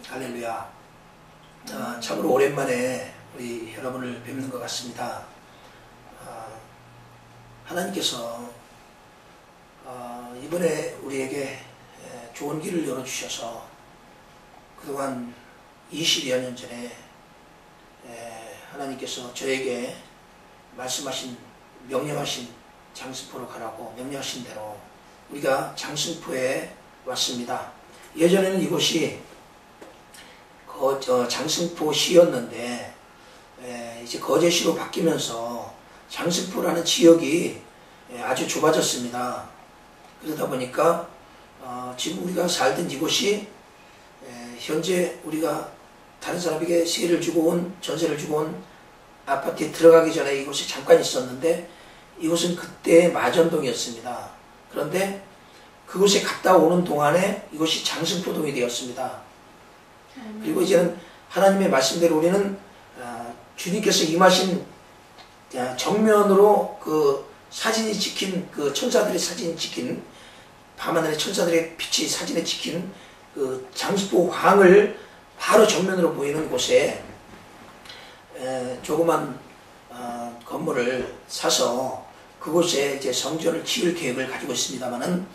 할렐루야. 참으로 오랜만에 우리 여러분을 뵙는 것 같습니다. 하나님께서 이번에 우리에게 좋은 길을 열어주셔서 그동안 20여 년 전에 하나님께서 저에게 말씀하신 명령하신 장승포로 가라고 명령하신 대로 우리가 장승포에 왔습니다. 예전에는 이곳이 장승포시였는데 이제 거제시로 바뀌면서 장승포라는 지역이 아주 좁아졌습니다. 그러다 보니까 지금 우리가 살던 이곳이 현재 우리가 다른 사람에게 세를 주고 온, 전세를 주고 온 아파트에 들어가기 전에 이곳에 잠깐 있었는데 이곳은 그때 마전동이었습니다. 그런데 그곳에 갔다 오는 동안에 이곳이 장승포동이 되었습니다. 그리고 이제는 하나님의 말씀대로 우리는 주님께서 임하신 정면으로 그 사진이 찍힌 그 천사들의 사진이 찍힌 밤하늘의 천사들의 빛이 사진에 찍힌 그 장승포 황을 바로 정면으로 보이는 곳에 조그만 건물을 사서 그곳에 이제 성전을 지을 계획을 가지고 있습니다만은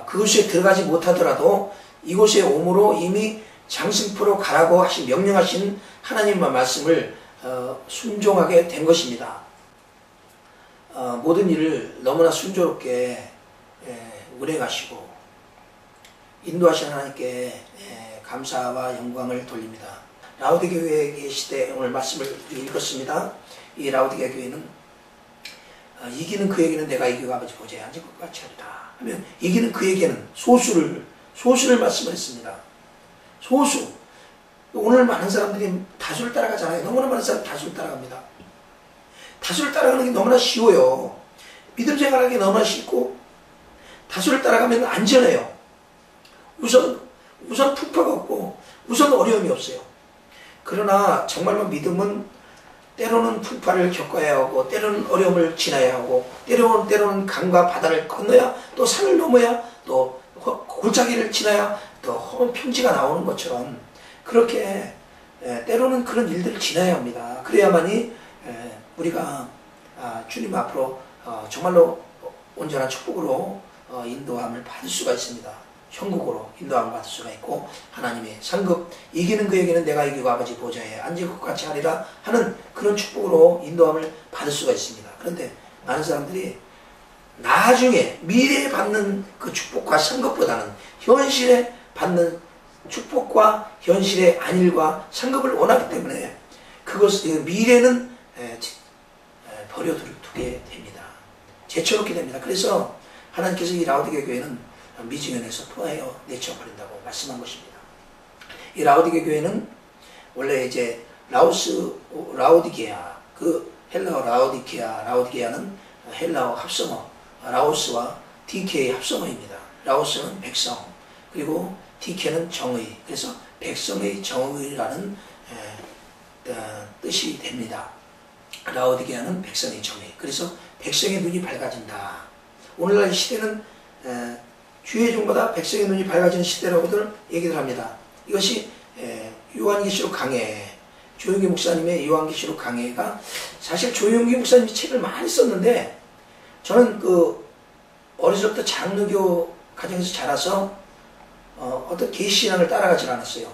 그곳에 들어가지 못하더라도 이곳에 오므로 이미 장승포로 가라고 명령하신 하나님의 말씀을 순종하게 된 것입니다. 모든 일을 너무나 순조롭게 운행하시고 인도하신 하나님께 감사와 영광을 돌립니다. 라오디게 교회에 계실 때 오늘 말씀을 읽었습니다. 이 라오디게 교회는 이기는 그에게는 내가 이기고 아버지 보좌에 앉을 것 같이 하리라 하면 이기는 그에게는 소수를 말씀을 했습니다. 소수. 오늘 많은 사람들이 다수를 따라가잖아요. 너무나 많은 사람들이 다수를 따라갑니다. 다수를 따라가는 게 너무나 쉬워요. 믿음 생활하기 너무나 쉽고 다수를 따라가면 안전해요. 우선 풍파가 없고 우선 어려움이 없어요. 그러나 정말로 믿음은 때로는 풍파를 겪어야 하고 때로는 어려움을 지나야 하고 때로는 강과 바다를 건너야 또 산을 넘어야 또 골짜기를 지나야 또 험한 평지가 나오는 것처럼 그렇게 때로는 그런 일들을 지나야 합니다. 그래야만이 우리가 주님 앞으로 정말로 온전한 축복으로 인도함을 받을 수가 있습니다. 천국으로 인도함을 받을 수가 있고 하나님의 상급 이기는 그에게는 내가 이기고 아버지 보좌에 앉을 것 같이 하리라 하는 그런 축복으로 인도함을 받을 수가 있습니다. 그런데 많은 사람들이 나중에 미래에 받는 그 축복과 상급보다는 현실에 받는 축복과 현실의 안일과 상급을 원하기 때문에 미래는 버려두게 됩니다. 제쳐놓게 됩니다. 그래서 하나님께서 이 라오디게 교회는 미지연에서 토하여 내쳐버린다고 말씀한 것입니다. 이 라오디게 교회는 원래 이제 라오디게아, 그 헬라어 라오디게아는 헬라어 합성어, 라오스와 DK 합성어입니다. 라오스는 백성, 그리고 DK는 정의, 그래서 백성의 정의라는 뜻이 됩니다. 라오디게아는 백성의 정의, 그래서 백성의 눈이 밝아진다. 오늘날 시대는 주의 종보다 백성의 눈이 밝아지는 시대라고들 얘기를 합니다. 이것이 요한계시록 강해, 조용기 목사님의 요한계시록 강해가 사실 조용기 목사님이 책을 많이 썼는데 저는 그 어렸을 때부터 장로교 가정에서 자라서 어떤 계시신앙을 따라가지 않았어요.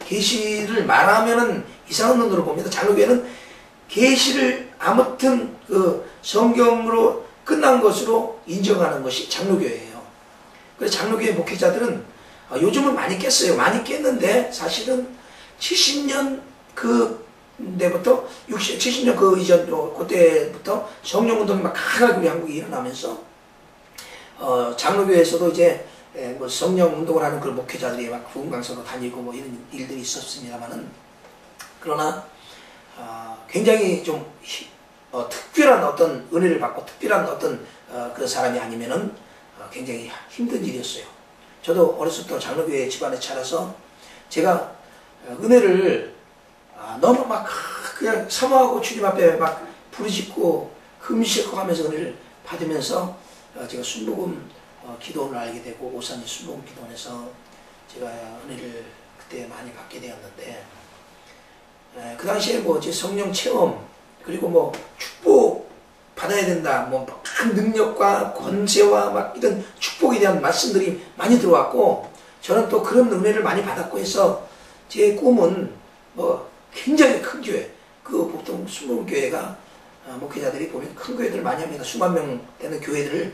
계시를 말하면은 이상한 눈으로 봅니다. 장로교회는 계시를 아무튼 그 성경으로 끝난 것으로 인정하는 것이 장로교회예요. 그래서 장로교회 목회자들은 요즘은 많이 깼어요. 많이 깼는데 사실은 70년 그때부터 70년 그 이전으로 그때부터 성령운동이 막 강하게 우리 한국에 일어나면서 장로교회에서도 이제 뭐 성령운동을 하는 그 목회자들이 막 부흥강사로 다니고 뭐 이런 일들이 있었습니다만은 그러나 굉장히 좀 특별한 어떤 은혜를 받고 특별한 어떤 그런 사람이 아니면은 굉장히 힘든 일이었어요. 저도 어렸을 때 장로교회 집안에 자라서 제가 은혜를 너무 막 그냥 사모하고 주님 앞에 막 부르짖고 금식하고 하면서 은혜를 받으면서 제가 순복음 기도원을 알게 되고 오산이 순복음 기도원에서 제가 은혜를 그때 많이 받게 되었는데, 그 당시에 뭐 제 성령 체험, 그리고 뭐 축복 받아야 된다, 뭐 큰 능력과 권세와 막 이런 축복에 대한 말씀들이 많이 들어왔고, 저는 또 그런 은혜를 많이 받았고 해서 제 꿈은 뭐 굉장히 큰 교회, 그 보통 순복음교회가 목회자들이 보면 큰 교회들 많이 합니다. 수만 명 되는 교회들을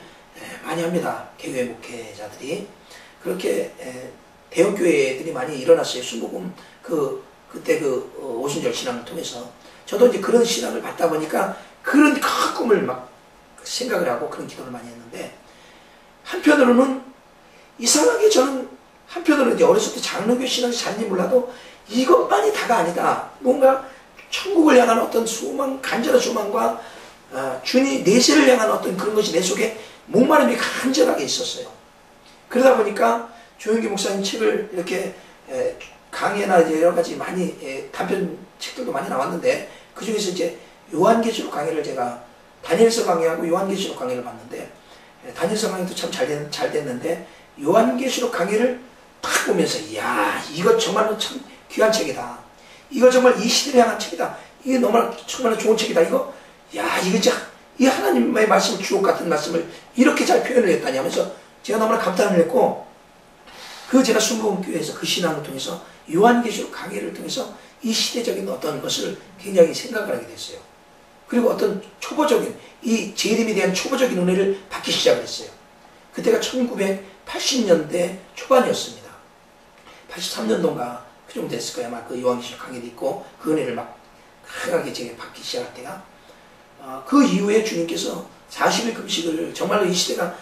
많이 합니다. 개교회 목회자들이. 그렇게 대형 교회들이 많이 일어났어요. 순복음 그때 오순절 신앙을 통해서. 저도 이제 그런 신앙을 받다 보니까 그런 큰 꿈을 막 생각을 하고 그런 기도를 많이 했는데, 한편으로는 이상하게 저는 한편으로는 이제 어렸을 때 장로교 신앙이 잘인지 몰라도 이것만이 다가 아니다. 뭔가 천국을 향한 어떤 소망, 간절한 소망과 주님 내세를 향한 어떤 그런 것이 내 속에 목마름이 간절하게 있었어요. 그러다 보니까 조영기 목사님 책을 이렇게 강해나 이제 여러 가지 많이 단편 책들도 많이 나왔는데, 그 중에서 이제 요한계시록 강의를 제가 다니엘서 강의하고 요한계시록 강의를 봤는데, 다니엘서 강의도 참 잘 됐는데 요한계시록 강의를 딱 보면서 이야, 이거 정말로 참 귀한 책이다. 이거 정말 이 시대를 향한 책이다. 이게 정말로 좋은 책이다. 이거 야, 이거 진짜 이 하나님의 말씀, 주옥 같은 말씀을 이렇게 잘 표현을 했다니 하면서 제가 너무나 감탄을 했고, 제가 순복음교회에서 그 신앙을 통해서 요한계시록 강의를 통해서 이 시대적인 어떤 것을 굉장히 생각을 하게 됐어요. 그리고 어떤 초보적인 이 재림에 대한 초보적인 은혜를 받기 시작을 했어요. 그때가 1980년대 초반이었습니다. 83년도인가 그 정도 됐을 거예요. 아마 그 요한계시록 강의도 있고 그 은혜를 막 강하게 제가 받기 시작할 때가, 그 이후에 주님께서 40일 금식을 정말로 이 시대가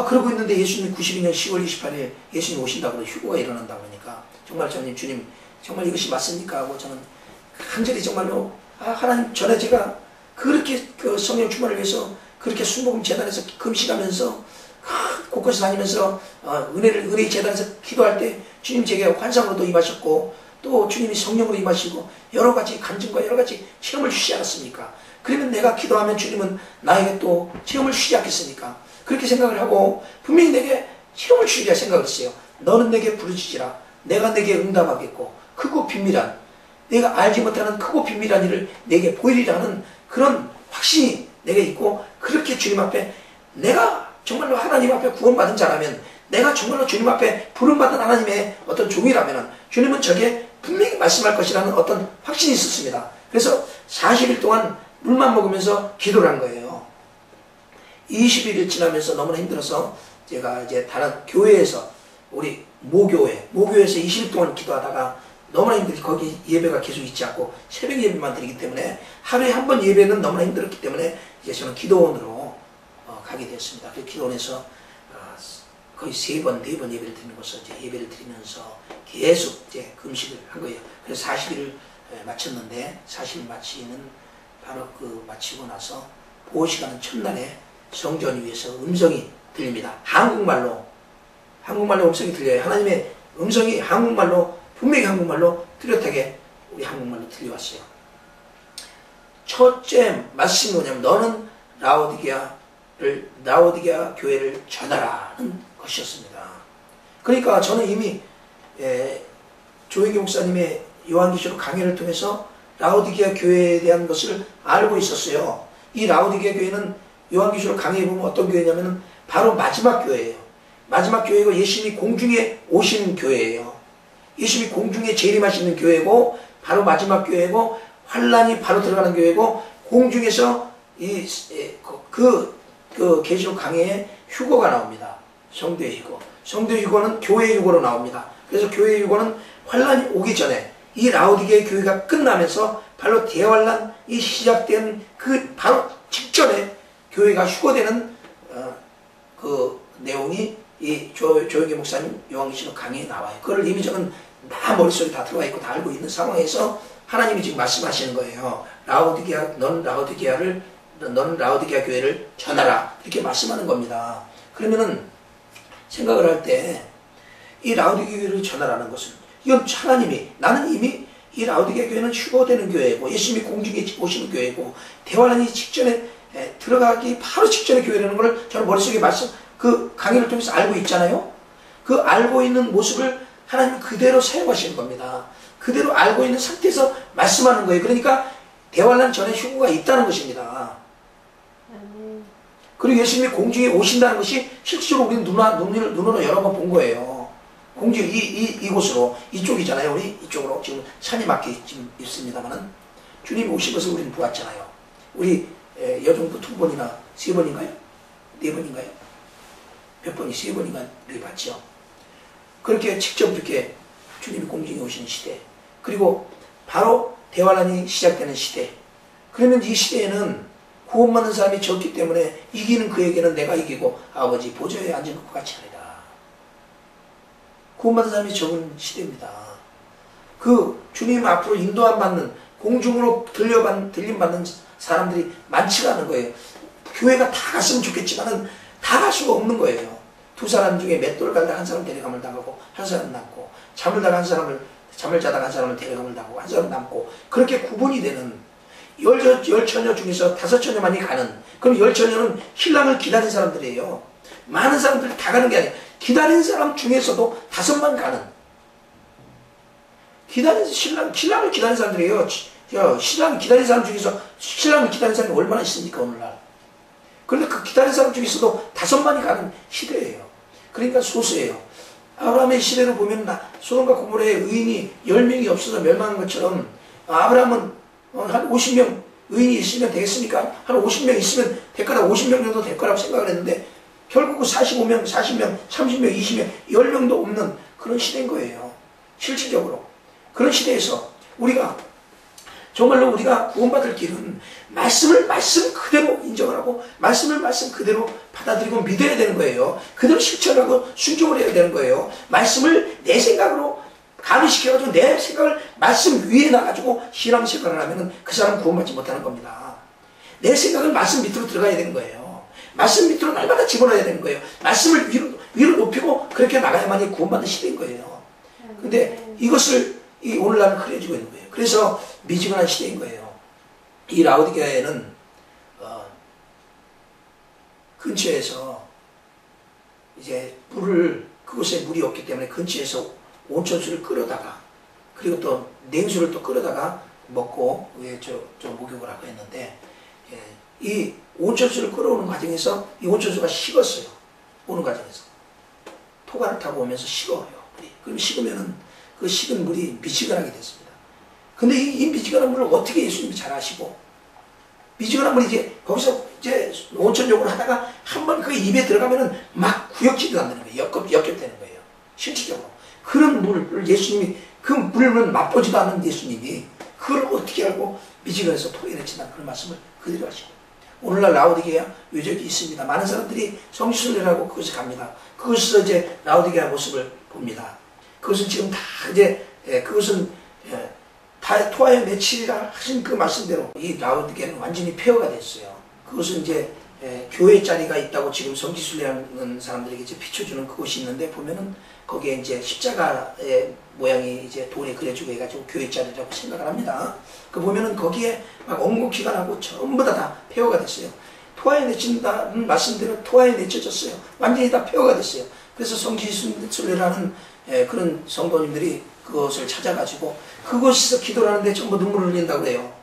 그러고 있는데, 예수님 92년 10월 28일 예수님 오신다고 휴거가 일어난다고 하니까 정말 주님 정말 이것이 맞습니까 하고 저는 간절히 정말로 하나님, 전에 제가 그렇게 그 성령 충만을 위해서 그렇게 순복음 재단에서 금식하면서 곳곳에 다니면서 은혜의 재단에서 기도할 때 주님 제게 환상으로도 임하셨고, 또 주님이 성령으로 임하시고 여러 가지 간증과 여러 가지 체험을 주시지 않았습니까? 그러면 내가 기도하면 주님은 나에게 또 체험을 주시지 않겠습니까? 그렇게 생각을 하고 분명히 내게 체험을 주시리라 생각을 했어요. 너는 내게 부르짖으라. 내가 내게 응답하겠고 크고 비밀한, 내가 알지 못하는 크고 비밀한 일을 내게 보이리라는 그런 확신이 내게 있고, 그렇게 주님 앞에 내가 정말로 하나님 앞에 구원받은 자라면, 내가 정말로 주님 앞에 부름받은 하나님의 어떤 종이라면 주님은 저게 분명히 말씀할 것이라는 어떤 확신이 있었습니다. 그래서 40일 동안 물만 먹으면서 기도를 한 거예요. 20일이 지나면서 너무나 힘들어서 제가 이제 다른 교회에서, 우리 모교에서 20일 동안 기도하다가 너무나 힘들게 거기 예배가 계속 있지 않고 새벽 예배만 드리기 때문에 하루에 한 번 예배는 너무나 힘들었기 때문에 이제 저는 기도원으로 가게 되었습니다. 그 기도원에서 거의 3번, 4번 예배를 드리는 것을 이제 예배를 드리면서 계속 이제 금식을 한 거예요. 그래서 40일을 마쳤는데, 40일 마치는 바로 마치고 나서 보호시간은 첫날에 성전 위에서 음성이 들립니다. 한국말로 음성이 들려요. 하나님의 음성이 분명히 한국말로 뚜렷하게 우리 한국말로 들려왔어요. 첫째 말씀이 뭐냐면, 너는 라오디게아 교회를 전하라는 것이었습니다. 그러니까 저는 이미 조영기 목사님의 요한계시록 강의를 통해서 라오디게아 교회에 대한 것을 알고 있었어요. 이 라오디게아 교회는 요한계시록 강의에 보면 어떤 교회냐면 바로 마지막 교회예요. 마지막 교회고 예수님이 공중에 오시는 교회예요. 예수님이 공중에 재림하시는 교회고 바로 마지막 교회고, 환란이 바로 들어가는 교회고, 공중에서 계시록 강의에 휴거가 나옵니다. 성도의 휴거. 성도의 휴거는 교회의 휴거로 나옵니다. 그래서 교회의 휴거는 환란이 오기 전에 이 라오디게아 교회가 끝나면서 바로 대환란이 시작된 그 바로 직전에 교회가 휴거되는 그 내용이 이 조영기 목사님 요한계시록 강의에 나와요. 그걸 이미 저는 다 머릿속에 다 들어와 있고 다 알고 있는 상황에서 하나님이 지금 말씀하시는 거예요. 너는 라오디게아 교회를 전하라, 이렇게 말씀하는 겁니다. 그러면은 생각을 할 때 이 라오디게아 교회를 전하라는 것은, 이건 나는 이미 이 라오디게아 교회는 휴거되는 교회고 예수님이 공중에 오시는 교회고 대환란이 직전에 들어가기 바로 직전의 교회라는 걸 저는 머릿속에 그 강의를 통해서 알고 있잖아요. 그 알고 있는 모습을 하나님 그대로 사용하시는 겁니다. 그대로 알고 있는 상태에서 말씀하는 거예요. 그러니까 대환란 전에 휴거가 있다는 것입니다. 그리고 예수님이 공중에 오신다는 것이 실제로 우리는 눈으로 여러 번 본 거예요. 공중 이곳으로 이쪽이잖아요. 우리 이쪽으로 지금 산이 막혀 있습니다만은 주님이 오신 것을 우리는 보았잖아요. 우리 여정도 2번이나 3번인가요? 4번인가요? 몇 번이 3번인가 우리 봤죠. 그렇게 직접 이렇게 주님이 공중에 오시는 시대, 그리고 바로 대환란이 시작되는 시대. 그러면 이 시대에는 구원받는 사람이 적기 때문에 이기는 그에게는 내가 이기고 아버지 보좌에 앉은 것과 같이 하리라. 구원받는 사람이 적은 시대입니다. 그 주님 앞으로 인도함 받는, 공중으로 들림받는 사람들이 많지가 않은 거예요. 교회가 다 갔으면 좋겠지만은 다 갈 수가 없는 거예요. 2사람 중에 맷돌 갈다 한 사람 데려감을 당하고 한 사람 남고, 잠을 자다가 한 사람을 데려감을 당하고 한 사람 남고, 그렇게 구분이 되는 열 처녀 중에서 5처녀만이 가는, 그럼 10처녀는 신랑을 기다린 사람들이에요. 많은 사람들이 다 가는 게 아니에요. 기다린 사람 중에서도 5만 가는, 신랑을 기다린 사람들이에요. 신랑을 기다린 사람 중에서 신랑을 기다린 사람이 얼마나 있습니까, 오늘날. 그런데 그 기다린 사람 중에서도 5만이 가는 시대예요. 그러니까 소수예요. 아브라함의 시대를 보면 소돔과 고모라의 의인이 10명이 없어서 멸망한 것처럼, 아브라함은 한 50명 의인이 있으면 되겠습니까? 한 50명 있으면 될 거라, 50명 정도 될 거라고 생각을 했는데 결국은 45명, 40명, 30명, 20명, 10명도 없는 그런 시대인 거예요. 실질적으로. 그런 시대에서 정말로 우리가 구원받을 길은 말씀을 말씀 그대로 인정을 하고 말씀을 말씀 그대로 받아들이고 믿어야 되는 거예요. 그대로 실천하고 순종을 해야 되는 거예요. 말씀을 내 생각으로 가미시켜가지고 내 생각을 말씀 위에 놔가지고 신앙생활을 하면은 그 사람은 구원받지 못하는 겁니다. 내 생각은 말씀 밑으로 들어가야 되는 거예요. 말씀 밑으로 날마다 집어넣어야 되는 거예요. 말씀을 위로 높이고 그렇게 나가야만이 구원받는 시대인 거예요. 근데 이것을 오늘날은 흐려지고 있는 거예요. 그래서 미지근한 시대인 거예요. 이 라오디게아에는 근처에서 이제 그곳에 물이 없기 때문에 근처에서 온천수를 끓여다가, 그리고 또 냉수를 또 끓여다가 먹고 목욕을 하고 했는데, 이 온천수를 끓여오는 과정에서 이 온천수가 식었어요. 오는 과정에서 토가를 타고 오면서 식어요. 그럼 식으면은 그 식은 물이 미지근하게 됐습니다. 근데 이 미지근한 물을 어떻게 예수님이 잘 아시고, 미지근한 물이 거기서 온천욕을 하다가 한번 그 입에 들어가면은 막 구역질이 난다는 거예요. 역겹되는 거예요. 실질적으로. 그런 물을 예수님이, 그 물을 맛보지도 않는 예수님이 그걸 어떻게 알고 미지근해서 토해내친다는 그런 말씀을 그대로 하시고, 오늘날 라오디게아 유적이 있습니다. 많은 사람들이 성지순례라고 그것에 갑니다. 그것에서 이제 라오디게아 모습을 봅니다. 그것은 지금 다 그것은 다 토하여 내치리라 하신 그 말씀대로 이 라오디게아는 완전히 폐허가 됐어요. 그것은 이제 교회 자리가 있다고 지금 성지순례하는 사람들에게 이제 비춰주는 그곳이 있는데, 보면은 거기에 이제 십자가의 모양이 이제 돌에 그려지고 해가지고 교회 자리라고 생각을 합니다. 그 보면은 거기에 막 엉겅퀴가 나고 전부 다 폐허가 됐어요. 토하에 내친다는 말씀대로 토하에 내쳐졌어요. 완전히 다 폐허가 됐어요. 그래서 성지순례라는 그런 성도님들이 그것을 찾아가지고 그곳에서 기도를 하는데 전부 눈물을 흘린다고 그래요.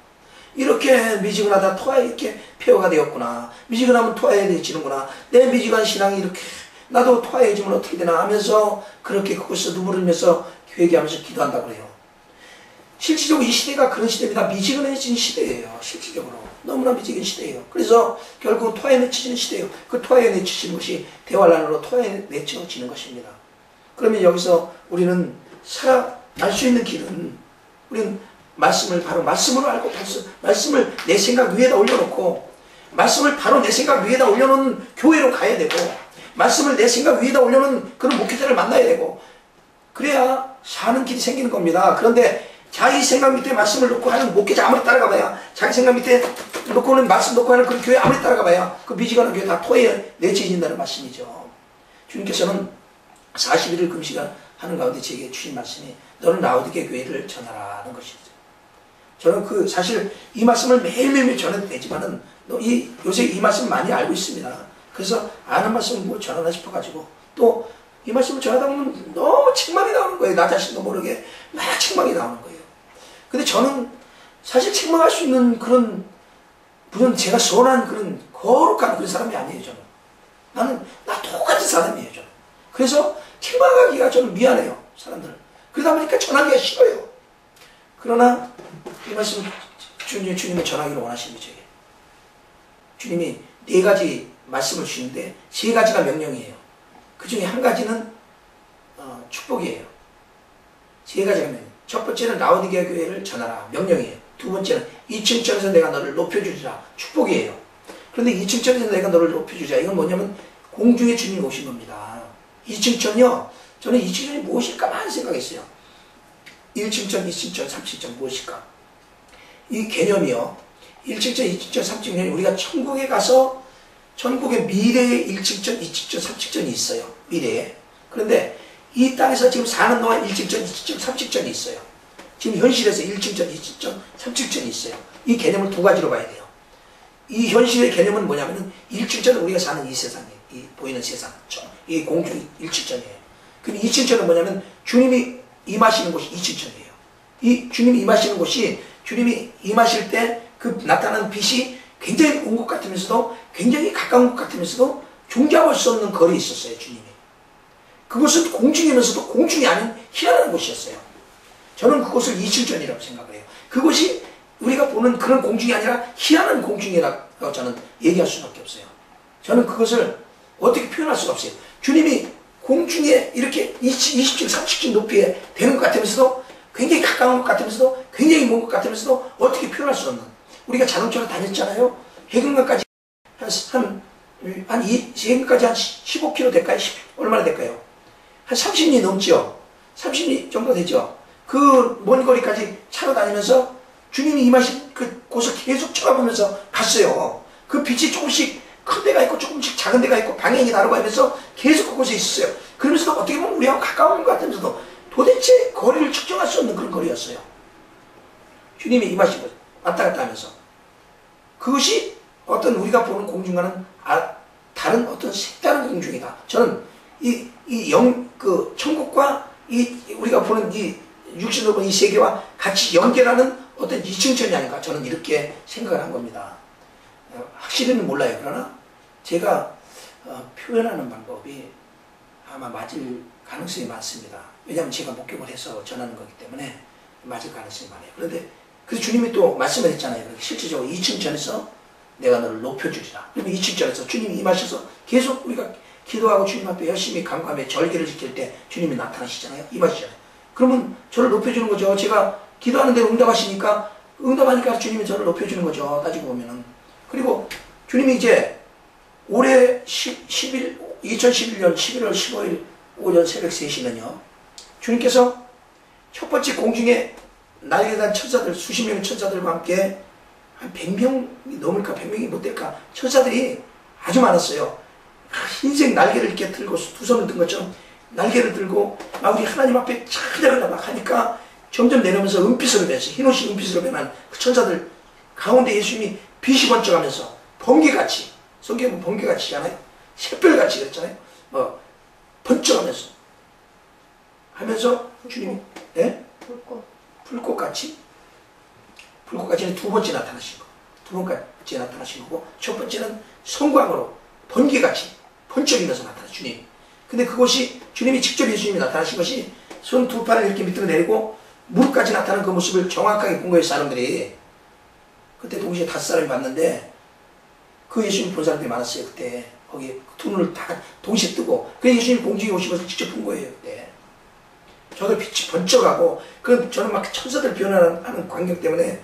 이렇게 미지근하다 토하에 이렇게 폐허가 되었구나. 미지근하면 토하에 내치는구나. 내 미지근한 신앙이 이렇게 나도 토하해지면 어떻게 되나 하면서 그렇게 그곳에서 눈물을 흘리면서 회개하면서 기도한다고 그래요. 실질적으로 이 시대가 그런 시대입니다. 미지근해진 시대예요. 실질적으로 너무나 미지근 시대예요. 그래서 결국 토하에 내치지는 시대예요. 그 토하에 내치지는 것이 대환란으로 토하에 내쳐지는 것입니다. 그러면 여기서 우리는 살아갈 수 있는 길은, 우리는 말씀을 바로 말씀으로 알고 말씀을 내 생각 위에다 올려놓고, 말씀을 바로 내 생각 위에다 올려놓은 교회로 가야 되고, 말씀을 내 생각 위에다 올려놓은 그런 목회자를 만나야 되고, 그래야 사는 길이 생기는 겁니다. 그런데 자기 생각 밑에 말씀을 놓고 하는 목회자 아무리 따라가봐야, 자기 생각 밑에 놓고는 말씀 놓고 하는 그런 교회 아무리 따라가봐야 그 미지근한 교회 다 토해에 내쳐진다는 말씀이죠. 주님께서는 40일을 금식하는 가운데 제게 주신 말씀이 너는 라오디게 교회를 전하라는 것이죠. 저는 사실 이 말씀을 매일매일 전해도 되지만은 요새 이 말씀 많이 알고 있습니다. 그래서 아는 말씀을 뭐 전하나 싶어가지고 또 이 말씀을 전하다 보면 너무 책망이 나오는 거예요. 나 자신도 모르게 막 책망이 나오는 거예요. 근데 저는 사실 책망할 수 있는 그런 무슨 제가 선한 그런 거룩한 그런 사람이 아니에요. 저는 나 똑같은 사람이에요. 저는. 그래서 책망하기가 저는 미안해요. 사람들. 그러다 보니까 전하기가 싫어요. 그러나 이 말씀 주님은 전하기를 원하십니다. 제게. 주님이 4가지 말씀을 주시는데 3가지가 명령이에요. 그 중에 한 가지는 축복이에요. 3가지가 명령. 첫 번째는 라오디게아 교회를 전하라. 명령이에요. 두 번째는 2층 전에서 내가 너를 높여주리라. 축복이에요. 그런데 2층 전에서 내가 너를 높여주리라. 이건 뭐냐면 공중에 주님이 오신 겁니다. 2층 전이요. 저는 2층 전이 무엇일까 많이 생각했어요. 1층 전, 2층 전, 3층 전 무엇일까? 이 개념이요. 1층 전, 2층 전, 3층 전이 우리가 천국에 가서 천국의 미래의 1층 전, 2층 전, 3층 전이 있어요. 미래에. 그런데 이 땅에서 지금 사는 동안 1층 전, 2층 전, 3층 전이 있어요. 지금 현실에서 1층 전, 2층 전, 3층 전이 있어요. 이 개념을 2가지로 봐야 돼요. 이 현실의 개념은 뭐냐면은 1층 전은 우리가 사는 이 세상이에요. 이 보이는 세상. 이 공중 1층 전이에요. 그럼 2층 전은 뭐냐면 주님이 임하시는 곳이 2층 전이에요. 이 주님이 임하시는 곳이 주님이 임하실 때 그 나타나는 빛이 굉장히 온 것 같으면서도 굉장히 가까운 것 같으면서도 종잡을 수 없는 거리에 있었어요. 주님이. 그곳은 공중이면서도 공중이 아닌 희한한 곳이었어요. 저는 그곳을 2층 전이라고 생각을 해요. 그곳이 우리가 보는 그런 공중이 아니라 희한한 공중이라고 저는 얘기할 수밖에 없어요. 저는 그것을 어떻게 표현할 수가 없어요. 주님이 공중에 이렇게 20층, 30층 높이에 되는 것 같으면서도 굉장히 가까운 것 같으면서도 굉장히 먼 것 같으면서도 어떻게 표현할 수 없는. 우리가 자동차로 다녔잖아요. 해금강까지 해금까지 한 15km 될까요? 얼마나 될까요? 한 30리 넘죠? 30리 정도 되죠? 그 먼 거리까지 차로 다니면서 주님이 임하신 그 곳을 계속 쳐다보면서 갔어요. 그 빛이 조금씩 큰 데가 있고 조금씩 작은 데가 있고 방향이 다르고 하면서 계속 그곳에 있었어요. 그러면서도 어떻게 보면 우리하고 가까운 것 같으면서도 도대체 거리를 측정할 수 없는 그런 거리였어요. 주님이 임하신 곳 왔다 갔다 하면서 그것이 어떤 우리가 보는 공중과는 다른 어떤 색다른 공중이다. 저는 그 천국과 우리가 보는 이 육신으로 보는 이 세계와 같이 연결하는 어떤 2층 전이 아닌가 저는 이렇게 생각을 한 겁니다. 확실히는 몰라요. 그러나 제가 표현하는 방법이 아마 맞을 가능성이 많습니다. 왜냐하면 제가 목격을 해서 전하는 거기 때문에 맞을 가능성이 많아요. 그런데 그래서 주님이 또 말씀을 했잖아요. 실제적으로 2층 전에서 내가 너를 높여주리라. 그러면 2층 전에서 주님이 임하셔서 계속 우리가 기도하고 주님 앞에 열심히 간구하며 절기를 지킬 때 주님이 나타나시잖아요. 임하시잖아요. 그러면 저를 높여주는 거죠. 제가 기도하는 대로 응답하시니까 응답하니까 주님이 저를 높여주는 거죠. 따지고 보면은. 그리고 주님이 이제 올해 2011년 11월 15일 오전 새벽 3시면요. 주님께서 첫 번째 공중에 날개 단 천사들, 수십 명의 천사들과 함께 한 100명이 넘을까 100명이 못 될까 천사들이 아주 많았어요. 흰색 날개를 이렇게 들고 두 손을 든 것처럼 날개를 들고 막 우리 하나님 앞에 찾아가려 막 하니까 점점 내려오면서 은빛으로 변했어요. 흰옷이 은빛으로 변한 그 천사들 가운데 예수님이 빛이 번쩍하면서 번개같이, 성경은 번개같이잖아요. 샛별같이 그랬잖아요. 번쩍하면서 하면서 주님이 불꽃같이 불꽃같이는 두 번째 나타나신 거. 두 번째 나타나신 거고 첫 번째는 성광으로 번개같이 번쩍이면서 나타나신 주님. 근데 그것이 주님이 직접 예수님이 나타나신 것이 손 두 팔을 이렇게 밑으로 내리고 무릎까지 나타나는 그 모습을 정확하게 본 거예요. 사람들이. 그때 동시에 5사람이 봤는데 그 예수님 본 사람들이 많았어요. 그때 거기 두 눈을 다 동시에 뜨고 그래서 예수님 공중에 오신 것을 직접 본 거예요. 그때. 저도 빛이 번쩍하고 저는 막 천사들 변화하는 광경 때문에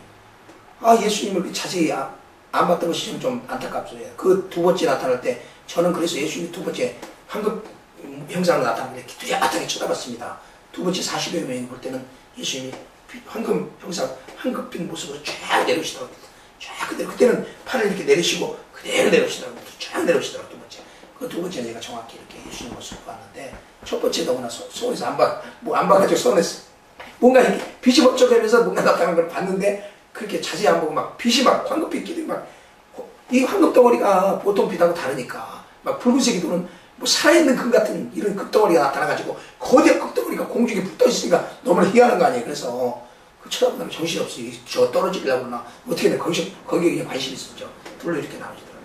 예수님을 자세히 안 봤던 것이 좀 안타깝습니다. 그 두 번째 나타날 때 저는 그래서 예수님 두 번째 황급 형상으로 나타나는데 뚜렷하게 쳐다봤습니다. 두 번째 40여 명이 볼 때는 예수님이 황금 형상, 황급빛 모습으로 쫙 내려오시더라고요. 쫙 그대로. 그때는 팔을 이렇게 내리시고 그대로 내려오시더라고요. 쫙 내려오시더라고요. 두 번째. 그 두 번째는 제가 정확히 이렇게 예수님 모습을 봤는데 첫 번째 너무나 서운해서 안 봐가지고 서운했어. 뭔가 이렇게 빛이 번쩍하면서 뭔가 나타나는 걸 봤는데 그렇게 자세히 안 보고 막 빛이 막 황급빛끼리 막 이 황금 덩어리가 보통 빛하고 다르니까 막 붉은색이 도는 뭐 살아있는 금 같은 이런 극덩어리가 나타나가지고 거대 극덩어리가 공중에 붙어 있으니까 너무나 희한한 거 아니에요. 그래서 그 쳐다보면 정신없어. 저 떨어지려고 그러나 어떻게 돼. 거기에 그냥 관심이 있었죠. 둘로 이렇게 나오시더라고요.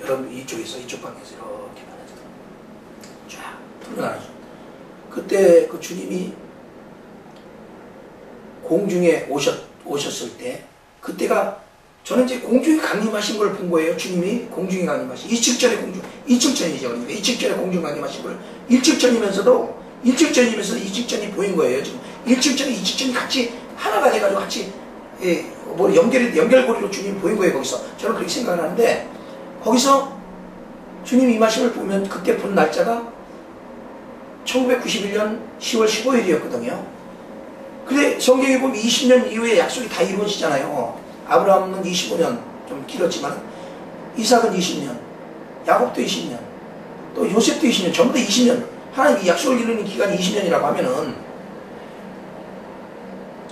여러분 이쪽에서 이쪽 방에서 이렇게 나눠지더라고요. 쫙 둘로 나눠져. 그때 그 주님이 공중에 오셨을 때 그때가 저는 이제 공중에 강림하신 걸 본 거예요. 주님이 공중에 강림하신 2층전에 공중 2층전이죠. 그러니까 2층전에 공중 강림하신 걸 1층전이면서도 2층전이 보인 거예요. 지금 1층전이 2층전이 같이 하나가 돼가지고 같이 뭐 연결고리로 주님이 보인 거예요. 거기서 저는 그렇게 생각을 하는데 거기서 주님 임하심을 보면 그때 본 날짜가 1991년 10월 15일이었거든요. 근데 성경에 보면 20년 이후에 약속이 다 이루어지잖아요. 아브라함은 25년 좀 길었지만 이삭은 20년, 야곱도 20년, 또 요셉도 20년, 전부 다 20년. 하나님이 약속을 이루는 기간이 20년이라고 하면은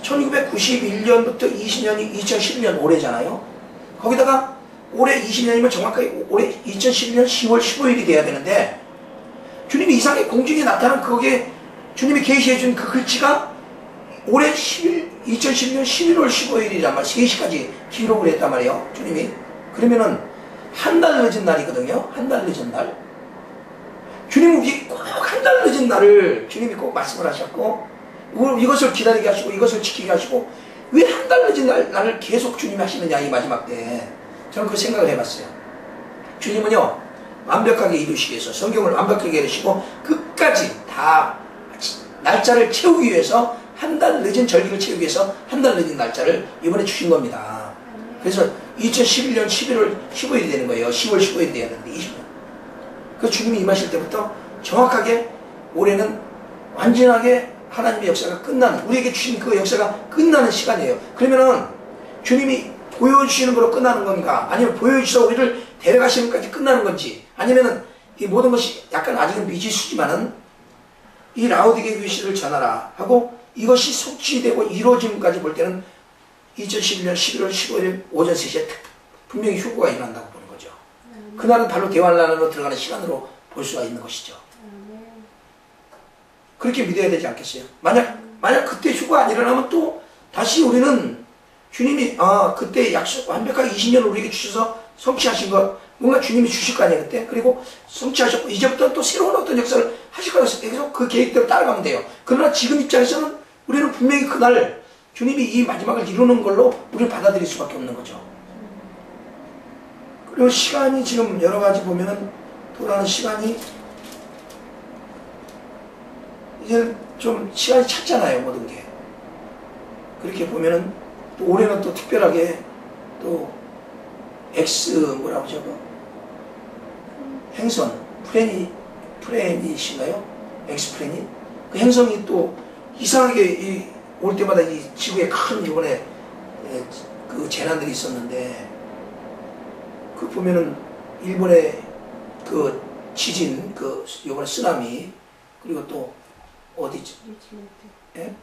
1991년부터 20년이 2011년 올해잖아요. 거기다가 올해 20년이면 정확하게 올해 2011년 10월 15일이 돼야 되는데 주님이 이상하게 공중에 나타난 거기에 주님이 계시해 준 그 글씨가 올해 2011년 11월 15일이란 말 3시까지 기록을 했단 말이에요. 주님이. 그러면은 한 달 늦은 날이거든요. 한 달 늦은 날. 주님은 꼭 한 달 늦은 날을 주님이 꼭 말씀을 하셨고 이것을 기다리게 하시고 이것을 지키게 하시고 왜 한 달 늦은 날을 계속 주님이 하시느냐 이 마지막 때. 저는 그 생각을 해봤어요. 주님은요 완벽하게 이루시기 위해서 성경을 완벽하게 이루시고 끝까지 다 날짜를 채우기 위해서 한 달 늦은 절기를 채우기 위해서 한 달 늦은 날짜를 이번에 주신 겁니다. 그래서 2011년 11월 15일이 되는 거예요. 10월 15일이 돼야 되는데 20년. 그 주님이 임하실 때부터 정확하게 올해는 완전하게 하나님의 역사가 끝나는 우리에게 주신 그 역사가 끝나는 시간이에요. 그러면은 주님이 보여주시는 거로 끝나는 건가 아니면 보여주셔서 우리를 데려가시는 것까지 끝나는 건지 아니면은 이 모든 것이 약간 아직은 미지수지만은 이 라오디게 교시를 전하라 하고 이것이 성취되고 이루어짐까지 볼 때는 2011년 11월 15일 오전 3시에 분명히 휴고가 일어난다고 보는 거죠. 그날은 바로 대환란으로 들어가는 시간으로 볼 수가 있는 것이죠. 그렇게 믿어야 되지 않겠어요? 만약 그때 휴가 안 일어나면 또 다시 우리는 주님이 그때 약속 완벽하게 20년을 우리에게 주셔서 성취하신 것 뭔가 주님이 주실 거 아니에요 그때. 그리고 성취하셨고 이제부터 또 새로운 어떤 역사를 하실 거라고 해서 계속 그 계획대로 따라가면 돼요. 그러나 지금 입장에서는 우리는 분명히 그날 주님이 이 마지막을 이루는 걸로 우리를 받아들일 수밖에 없는 거죠. 그리고 시간이 지금 여러 가지 보면은 돌아가는 시간이 이제 좀 시간이 찼잖아요 모든 게. 그렇게 보면은 또 올해는 또 특별하게 또 뭐라고 저거 행성 프레닛인가요? 엑스프레닛 그 행성이 또 이상하게 올 때마다 이 지구에 큰 이번에 그 재난들이 있었는데 그 보면은 일본의 그 지진 그 이번에 쓰나미 그리고 또 어디죠? 예?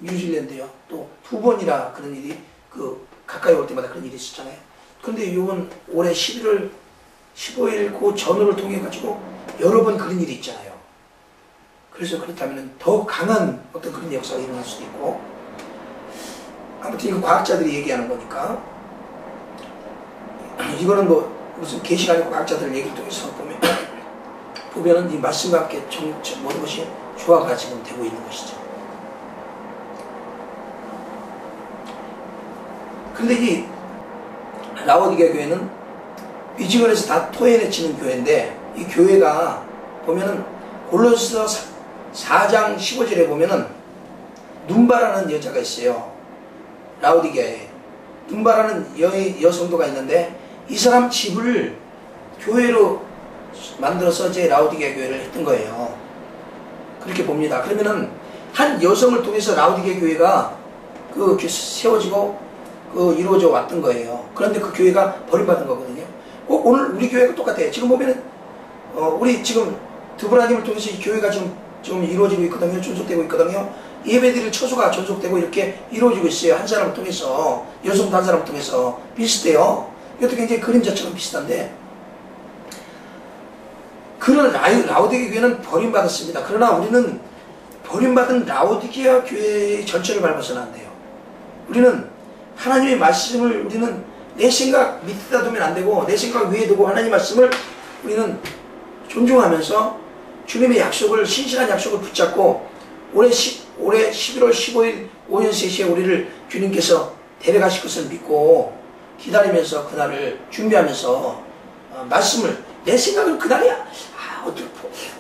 뉴질랜드요. 또 2번이나 그런 일이 그 가까이 올 때마다 그런 일이 있었잖아요. 그런데 이번 올해 11월 15일 그 전후를 통해 가지고 여러 번 그런 일이 있잖아요. 그래서 그렇다면 더 강한 어떤 그런 역사가 일어날 수도 있고 아무튼 이거 과학자들이 얘기하는 거니까 이거는 뭐 무슨 계시가 아니고 과학자들 얘기를 통해서 보면은 이 말씀과 함께 모든 것이 조화가 지금 되고 있는 것이죠. 그런데 이 라오디게 교회는 미지근에서 다 토해내치는 교회인데 이 교회가 보면은 골로새서 4장 15절에 보면은 눈바라는 여자가 있어요. 라오디게에 눈바라는 여성도가 있는데 이 사람 집을 교회로 만들어서 제 라오디게 교회를 했던 거예요. 그렇게 봅니다. 그러면은 한 여성을 통해서 라오디게 교회가 세워지고 이루어져 왔던 거예요. 그런데 그 교회가 버림받은 거거든요. 오늘 우리 교회가 똑같아요. 지금 보면은 우리 지금 드브라님을 통해서 이 교회가 지금 이루어지고 있거든요. 존속되고 있거든요. 예배드릴 처소가 존속되고 이렇게 이루어지고 있어요. 한 사람을 통해서 여성도 한 사람을 통해서 비슷해요. 이것도 굉장히 그림자처럼 비슷한데 그런 라오디게 교회는 버림받았습니다. 그러나 우리는 버림받은 라오디게아 교회의 전체를 밟아서는 안 돼요. 우리는 하나님의 말씀을 우리는 내 생각 밑에다 두면 안 되고 내 생각 위에 두고 하나님의 말씀을 우리는 존중하면서 주님의 약속을 신실한 약속을 붙잡고 올해 11월 15일 오전 3시에 우리를 주님께서 데려가실 것을 믿고 기다리면서 그날을 준비하면서 말씀을 내 생각은 그날이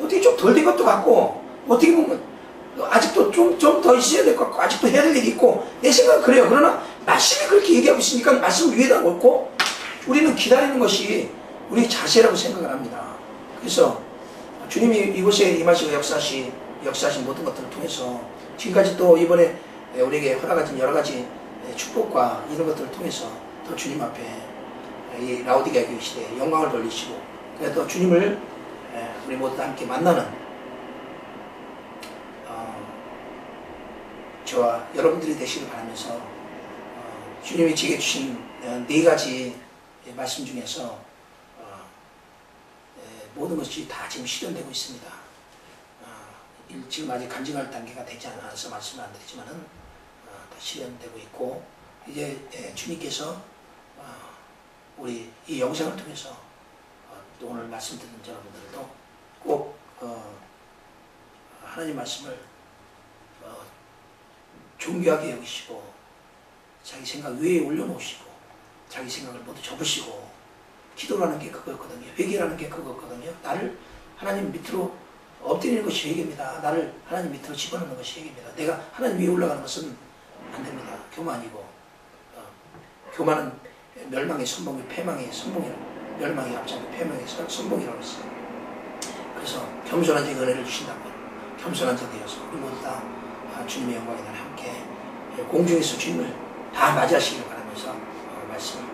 어떻게 좀 덜 된 것도 같고 어떻게 보면 아직도 좀 더 있어야 될 것 같고 아직도 해야 될 일이 있고 내 생각은 그래요. 그러나 말씀이 그렇게 얘기하고 있으니까 말씀 위에다 놓고 우리는 기다리는 것이 우리 자세라고 생각을 합니다. 그래서 주님이 이곳에 임하시고 역사하신 모든 것들을 통해서 지금까지 또 이번에 우리에게 허락하신 여러 가지 축복과 이런 것들을 통해서 또 주님 앞에 이 라오디게아 교회 시대에 영광을 돌리시고 또 주님을 우리 모두 다 함께 만나는 저와 여러분들이 되시길 바라면서 주님이 제게 주신 4가지 말씀 중에서 모든 것이 다 지금 실현되고 있습니다. 지금 아직 간증할 단계가 되지 않아서 말씀을 안 드리지만은 다 실현되고 있고 이제 주님께서 우리 이 영상을 통해서 또 오늘 말씀 듣는 여러분들도 꼭 하나님 말씀을 존귀하게 여기시고 자기 생각 위에 올려놓으시고 자기 생각을 모두 접으시고 기도라는 게 그거였거든요. 회개라는 게 그거였거든요. 나를 하나님 밑으로 엎드리는 것이 회개입니다. 나를 하나님 밑으로 집어넣는 것이 회개입니다. 내가 하나님 위에 올라가는 것은 안 됩니다. 교만이고 교만은 멸망의 선봉이 패망의 선봉이라고 멸망의 앞장에 패망의 선봉이라고 했어요. 그래서 겸손한 자 은혜를 주신다면 겸손한 자 되어서 우리 모두 다 주님의 영광의 날에 함께 공중에서 주님을 다 맞이하시길 바라면서 말씀을